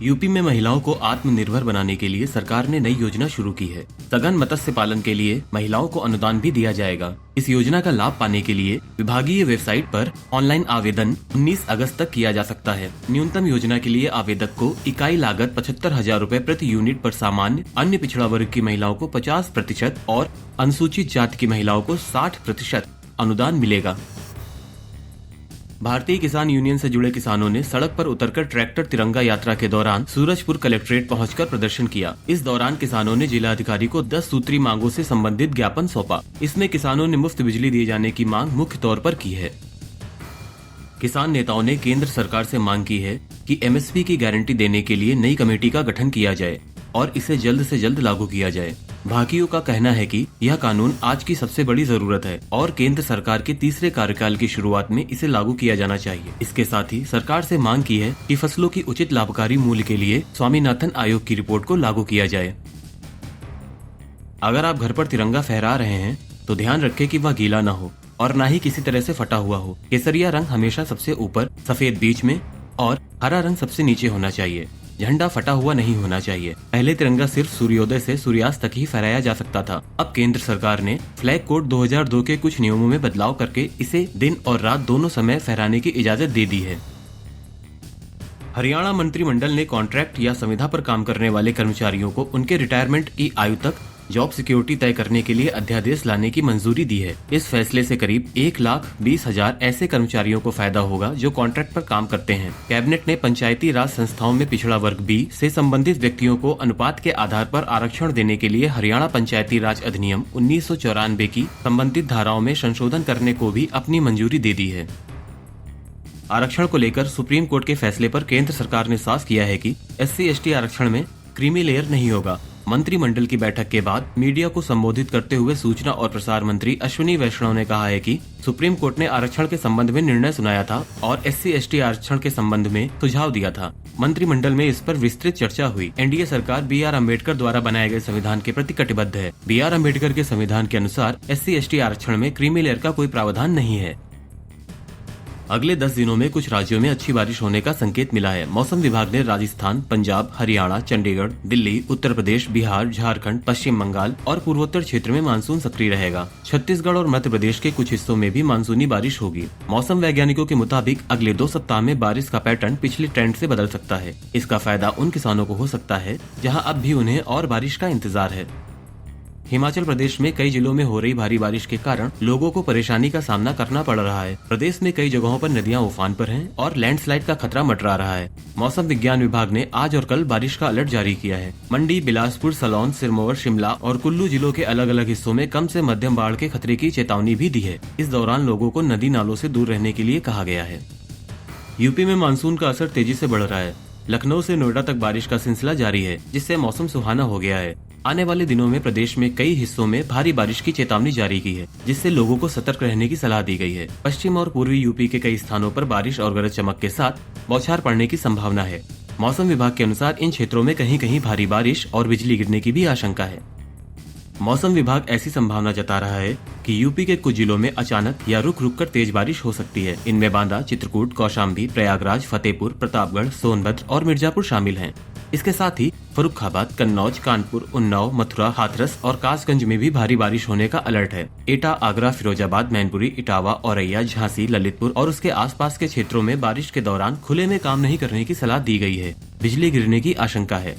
UP में महिलाओं को आत्मनिर्भर बनाने के लिए सरकार ने नई योजना शुरू की है। सघन मत्स्य पालन के लिए महिलाओं को अनुदान भी दिया जाएगा। इस योजना का लाभ पाने के लिए विभागीय वेबसाइट पर ऑनलाइन आवेदन 19 अगस्त तक किया जा सकता है। न्यूनतम योजना के लिए आवेदक को इकाई लागत 75,000 रूपए प्रति यूनिट पर सामान्य, अन्य पिछड़ा वर्ग की महिलाओं को 50% और अनुसूचित जाति की महिलाओं को 60% अनुदान मिलेगा। भारतीय किसान यूनियन से जुड़े किसानों ने सड़क पर उतरकर ट्रैक्टर तिरंगा यात्रा के दौरान सूरजपुर कलेक्ट्रेट पहुंचकर प्रदर्शन किया। इस दौरान किसानों ने जिलाधिकारी को 10 सूत्री मांगों से संबंधित ज्ञापन सौंपा। इसमें किसानों ने मुफ्त बिजली दिए जाने की मांग मुख्य तौर पर की है। किसान नेताओं ने केंद्र सरकार से मांग की है कि एमएसपी की गारंटी देने के लिए नई कमेटी का गठन किया जाए और इसे जल्द से जल्द लागू किया जाए। भाकियों का कहना है कि यह कानून आज की सबसे बड़ी जरूरत है और केंद्र सरकार के तीसरे कार्यकाल की शुरुआत में इसे लागू किया जाना चाहिए। इसके साथ ही सरकार से मांग की है कि फसलों की उचित लाभकारी मूल्य के लिए स्वामीनाथन आयोग की रिपोर्ट को लागू किया जाए। अगर आप घर पर तिरंगा फहरा रहे हैं तो ध्यान रखें कि वह गीला न हो और न ही किसी तरह से फटा हुआ हो। केसरिया रंग हमेशा सबसे ऊपर, सफेद बीच में और हरा रंग सबसे नीचे होना चाहिए। झंडा फटा हुआ नहीं होना चाहिए। पहले तिरंगा सिर्फ सूर्योदय से सूर्यास्त तक ही फहराया जा सकता था। अब केंद्र सरकार ने फ्लैग कोड 2002 के कुछ नियमों में बदलाव करके इसे दिन और रात दोनों समय फहराने की इजाजत दे दी है। हरियाणा मंत्रिमंडल ने कॉन्ट्रैक्ट या संविदा पर काम करने वाले कर्मचारियों को उनके रिटायरमेंट की आयु तक जॉब सिक्योरिटी तय करने के लिए अध्यादेश लाने की मंजूरी दी है। इस फैसले से करीब 1,20,000 ऐसे कर्मचारियों को फायदा होगा जो कॉन्ट्रैक्ट पर काम करते हैं। कैबिनेट ने पंचायती राज संस्थाओं में पिछड़ा वर्ग बी से संबंधित व्यक्तियों को अनुपात के आधार पर आरक्षण देने के लिए हरियाणा पंचायती राज अधिनियम 1994 की संबंधित धाराओं में संशोधन करने को भी अपनी मंजूरी दे दी है। आरक्षण को लेकर सुप्रीम कोर्ट के फैसले पर केंद्र सरकार ने साफ किया है कि SC/ST आरक्षण में क्रीमी लेयर नहीं होगा। मंत्रिमंडल की बैठक के बाद मीडिया को संबोधित करते हुए सूचना और प्रसार मंत्री अश्विनी वैष्णव ने कहा है कि सुप्रीम कोर्ट ने आरक्षण के संबंध में निर्णय सुनाया था और SC/ST आरक्षण के संबंध में सुझाव दिया था। मंत्रिमंडल में इस पर विस्तृत चर्चा हुई। एनडीए सरकार BR अम्बेडकर द्वारा बनाए गए संविधान के प्रति कटिबद्ध है। BR अम्बेडकर के संविधान के अनुसार SC/ST आरक्षण में क्रीमी लेयर का कोई प्रावधान नहीं है। अगले 10 दिनों में कुछ राज्यों में अच्छी बारिश होने का संकेत मिला है। मौसम विभाग ने राजस्थान, पंजाब, हरियाणा, चंडीगढ़, दिल्ली, उत्तर प्रदेश, बिहार, झारखंड, पश्चिम बंगाल और पूर्वोत्तर क्षेत्र में मानसून सक्रिय रहेगा। छत्तीसगढ़ और मध्य प्रदेश के कुछ हिस्सों में भी मानसूनी बारिश होगी। मौसम वैज्ञानिकों के मुताबिक अगले 2 सप्ताह में बारिश का पैटर्न पिछले ट्रेंड से बदल सकता है। इसका फायदा उन किसानों को हो सकता है जहाँ अब भी उन्हें और बारिश का इंतजार है। हिमाचल प्रदेश में कई जिलों में हो रही भारी बारिश के कारण लोगों को परेशानी का सामना करना पड़ रहा है। प्रदेश में कई जगहों पर नदियां उफान पर हैं और लैंडस्लाइड का खतरा मंडरा रहा है। मौसम विज्ञान विभाग ने आज और कल बारिश का अलर्ट जारी किया है। मंडी, बिलासपुर, सलौन, सिरमौर, शिमला और कुल्लू जिलों के अलग अलग हिस्सों में कम से मध्यम बाढ़ के खतरे की चेतावनी भी दी है। इस दौरान लोगों को नदी नालों से दूर रहने के लिए कहा गया है। यूपी में मानसून का असर तेजी से बढ़ रहा है। लखनऊ से नोएडा तक बारिश का सिलसिला जारी है, जिससे मौसम सुहाना हो गया है। आने वाले दिनों में प्रदेश में कई हिस्सों में भारी बारिश की चेतावनी जारी की है, जिससे लोगों को सतर्क रहने की सलाह दी गई है। पश्चिम और पूर्वी यूपी के कई स्थानों पर बारिश और गरज चमक के साथ बौछार पड़ने की संभावना है। मौसम विभाग के अनुसार इन क्षेत्रों में कहीं कहीं भारी बारिश और बिजली गिरने की भी आशंका है। मौसम विभाग ऐसी संभावना जता रहा है कि यूपी के कुछ जिलों में अचानक या रुक रुक कर तेज बारिश हो सकती है। इनमें बांदा, चित्रकूट, कौशाम्बी, प्रयागराज, फतेहपुर, प्रतापगढ़, सोनभद्र और मिर्जापुर शामिल हैं। इसके साथ ही फर्रुखाबाद, कन्नौज, कानपुर, उन्नाव, मथुरा, हाथरस और कासगंज में भी भारी बारिश होने का अलर्ट है। एटा, आगरा, फिरोजाबाद, मैनपुरी, इटावा, औरैया, झांसी, ललितपुर और उसके आसपास के क्षेत्रों में बारिश के दौरान खुले में काम नहीं करने की सलाह दी गई है। बिजली गिरने की आशंका है।